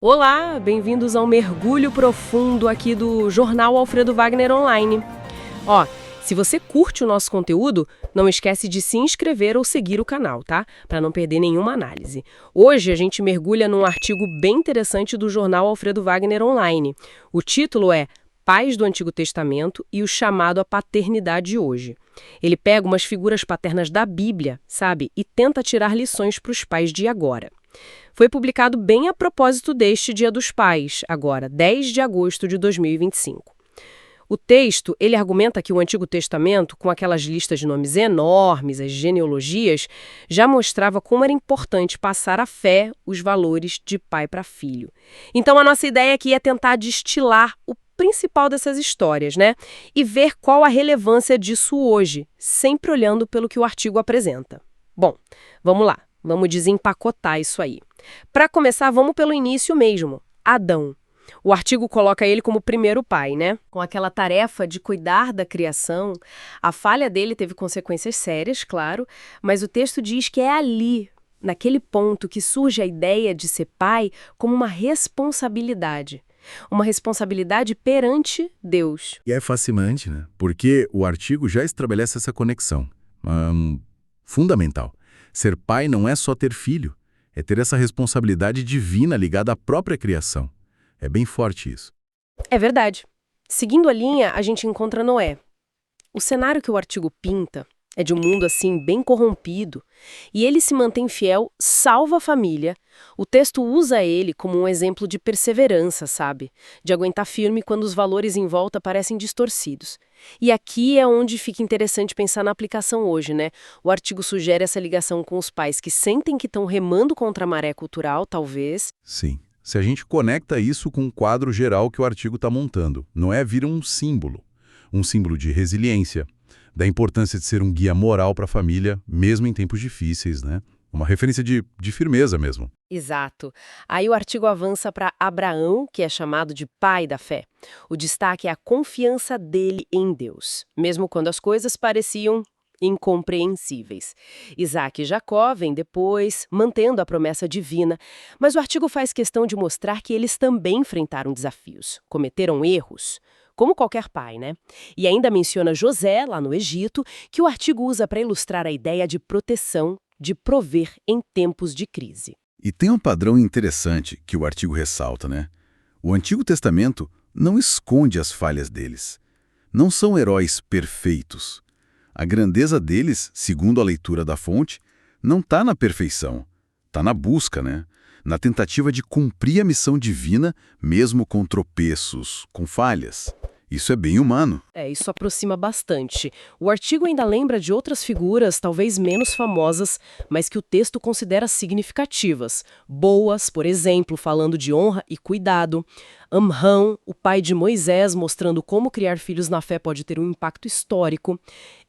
Olá, bem-vindos ao mergulho profundo aqui do Jornal Alfredo Wagner Online. Ó, se você curte o nosso conteúdo, não esquece de se inscrever ou seguir o canal, tá? Para não perder nenhuma análise. Hoje a gente mergulha num artigo bem interessante do Jornal Alfredo Wagner Online. O título é Pais do Antigo Testamento e o chamado à paternidade hoje. Ele pega umas figuras paternas da Bíblia, sabe? E tenta tirar lições para os pais de agora. Foi publicado bem a propósito deste Dia dos Pais, agora, 10 de agosto de 2025. O texto, ele argumenta que o Antigo Testamento, com aquelas listas de nomes enormes, as genealogias, já mostrava como era importante passar a fé, os valores de pai para filho. Então a nossa ideia aqui é tentar destilar o principal dessas histórias, né? E ver qual a relevância disso hoje, sempre olhando pelo que o artigo apresenta. Bom, vamos lá. Vamos desempacotar isso aí. Para começar, vamos pelo início mesmo. Adão. O artigo coloca ele como primeiro pai, né? Com aquela tarefa de cuidar da criação. A falha dele teve consequências sérias, claro, mas o texto diz que é ali, naquele ponto, que surge a ideia de ser pai como uma responsabilidade. Uma responsabilidade perante Deus. E é fascinante, né? Porque o artigo já estabelece essa conexão. Fundamental. Ser pai não é só ter filho, é ter essa responsabilidade divina ligada à própria criação. É bem forte isso. É verdade. Seguindo a linha, a gente encontra Noé. O cenário que o artigo pinta é de um mundo assim bem corrompido, e ele se mantém fiel, salva a família. O texto usa ele como um exemplo de perseverança, sabe? De aguentar firme quando os valores em volta parecem distorcidos. E aqui é onde fica interessante pensar na aplicação hoje, né? O artigo sugere essa ligação com os pais que sentem que estão remando contra a maré cultural, talvez. Sim. Se a gente conecta isso com o quadro geral que o artigo está montando, Noé vira um símbolo de resiliência, da importância de ser um guia moral para a família, mesmo em tempos difíceis, né? Uma referência de firmeza mesmo. Exato. Aí o artigo avança para Abraão, que é chamado de pai da fé. O destaque é a confiança dele em Deus, mesmo quando as coisas pareciam incompreensíveis. Isaac e Jacó vêm depois, mantendo a promessa divina, mas o artigo faz questão de mostrar que eles também enfrentaram desafios, cometeram erros, como qualquer pai, né? E ainda menciona José, lá no Egito, que o artigo usa para ilustrar a ideia de proteção, de prover em tempos de crise. E tem um padrão interessante que o artigo ressalta, né? O Antigo Testamento não esconde as falhas deles. Não são heróis perfeitos. A grandeza deles, segundo a leitura da fonte, não está na perfeição. Está na busca, né? Na tentativa de cumprir a missão divina, mesmo com tropeços, com falhas. Isso é bem humano. Isso aproxima bastante. O artigo ainda lembra de outras figuras, talvez menos famosas, mas que o texto considera significativas. Boas, por exemplo, falando de honra e cuidado. Amrão, o pai de Moisés, mostrando como criar filhos na fé pode ter um impacto histórico.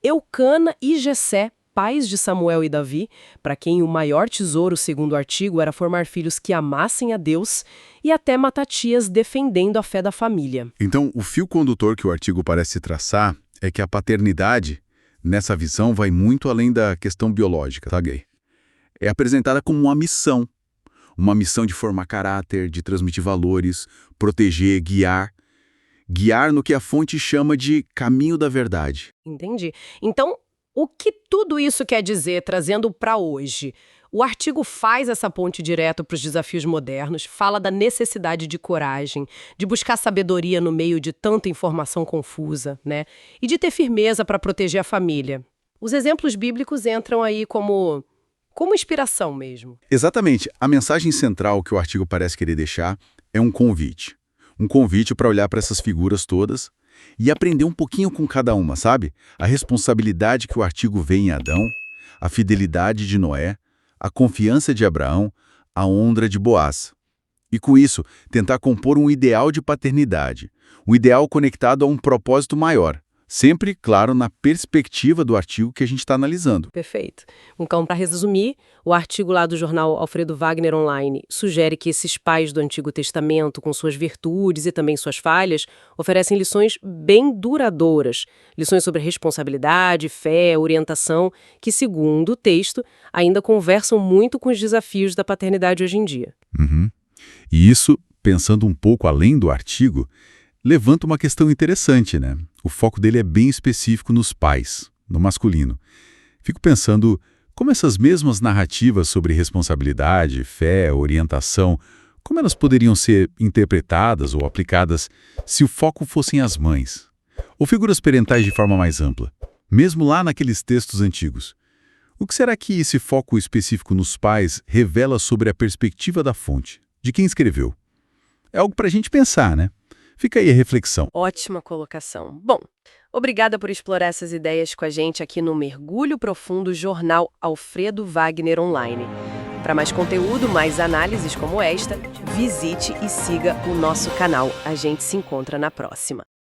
Eucana e Jessé, pais de Samuel e Davi, para quem o maior tesouro, segundo o artigo, era formar filhos que amassem a Deus, e até Matatias defendendo a fé da família. Então, o fio condutor que o artigo parece traçar é que a paternidade, nessa visão, vai muito além da questão biológica, tá, Gay? É apresentada como uma missão de formar caráter, de transmitir valores, proteger, guiar. Guiar no que a fonte chama de caminho da verdade. Entendi. Então, o que tudo isso quer dizer, trazendo para hoje? O artigo faz essa ponte direto para os desafios modernos, fala da necessidade de coragem, de buscar sabedoria no meio de tanta informação confusa, né? E de ter firmeza para proteger a família. Os exemplos bíblicos entram aí como inspiração mesmo. Exatamente. A mensagem central que o artigo parece querer deixar é um convite. Um convite para olhar para essas figuras todas e aprender um pouquinho com cada uma, sabe? A responsabilidade que o artigo vê em Adão, a fidelidade de Noé, a confiança de Abraão, a honra de Boaz. E com isso, tentar compor um ideal de paternidade, um ideal conectado a um propósito maior. Sempre, claro, na perspectiva do artigo que a gente está analisando. Perfeito. Então, para resumir, o artigo lá do jornal Alfredo Wagner Online sugere que esses pais do Antigo Testamento, com suas virtudes e também suas falhas, oferecem lições bem duradouras. Lições sobre responsabilidade, fé, orientação, que, segundo o texto, ainda conversam muito com os desafios da paternidade hoje em dia. Uhum. E isso, pensando um pouco além do artigo, levanta uma questão interessante, né? O foco dele é bem específico nos pais, no masculino. Fico pensando como essas mesmas narrativas sobre responsabilidade, fé, orientação, como elas poderiam ser interpretadas ou aplicadas se o foco fossem as mães? Ou figuras parentais de forma mais ampla, mesmo lá naqueles textos antigos. O que será que esse foco específico nos pais revela sobre a perspectiva da fonte, de quem escreveu? É algo para a gente pensar, né? Fica aí a reflexão. Ótima colocação. Bom, obrigada por explorar essas ideias com a gente aqui no Mergulho Profundo Jornal Alfredo Wagner Online. Para mais conteúdo, mais análises como esta, visite e siga o nosso canal. A gente se encontra na próxima.